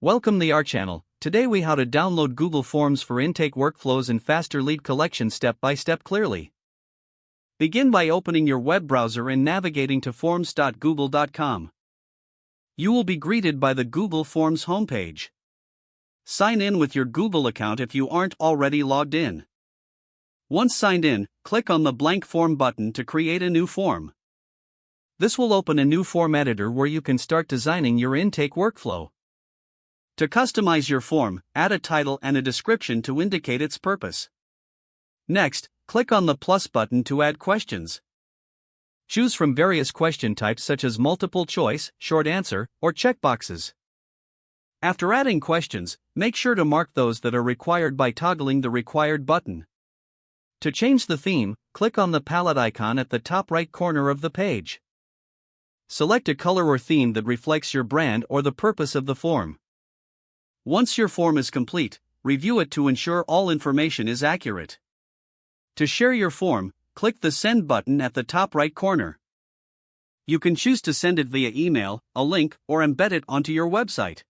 Welcome to our channel. Today we how to download Google Forms for intake workflows and faster lead collection step by step clearly. Begin by opening your web browser and navigating to forms.google.com. You will be greeted by the Google Forms homepage. Sign in with your Google account if you aren't already logged in. Once signed in, click on the blank form button to create a new form. This will open a new form editor where you can start designing your intake workflow. To customize your form, add a title and a description to indicate its purpose. Next, click on the plus button to add questions. Choose from various question types such as multiple choice, short answer, or checkboxes. After adding questions, make sure to mark those that are required by toggling the required button. To change the theme, click on the palette icon at the top right corner of the page. Select a color or theme that reflects your brand or the purpose of the form. Once your form is complete, review it to ensure all information is accurate. To share your form, click the Send button at the top right corner. You can choose to send it via email, a link, or embed it onto your website.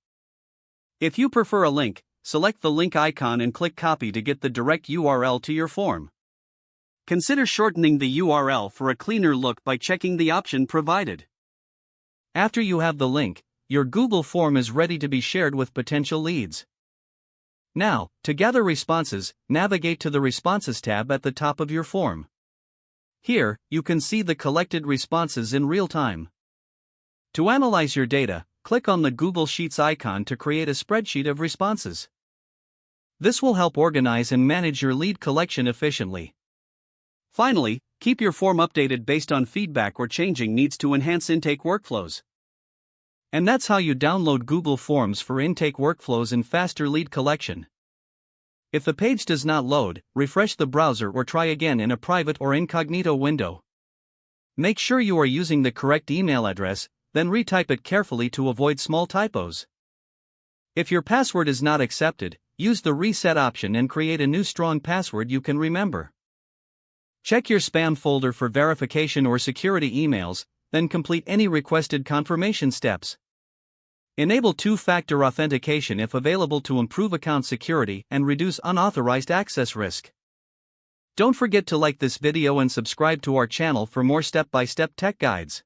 If you prefer a link, select the link icon and click Copy to get the direct URL to your form. Consider shortening the URL for a cleaner look by checking the option provided. After you have the link, your Google form is ready to be shared with potential leads. Now, to gather responses, navigate to the Responses tab at the top of your form. Here, you can see the collected responses in real time. To analyze your data, click on the Google Sheets icon to create a spreadsheet of responses. This will help organize and manage your lead collection efficiently. Finally, keep your form updated based on feedback or changing needs to enhance intake workflows. And that's how you download Google Forms for intake workflows and faster lead collection. If the page does not load, refresh the browser or try again in a private or incognito window. Make sure you are using the correct email address, then retype it carefully to avoid small typos. If your password is not accepted, use the reset option and create a new strong password you can remember. Check your spam folder for verification or security emails, then complete any requested confirmation steps. Enable two-factor authentication if available to improve account security and reduce unauthorized access risk. Don't forget to like this video and subscribe to our channel for more step-by-step tech guides.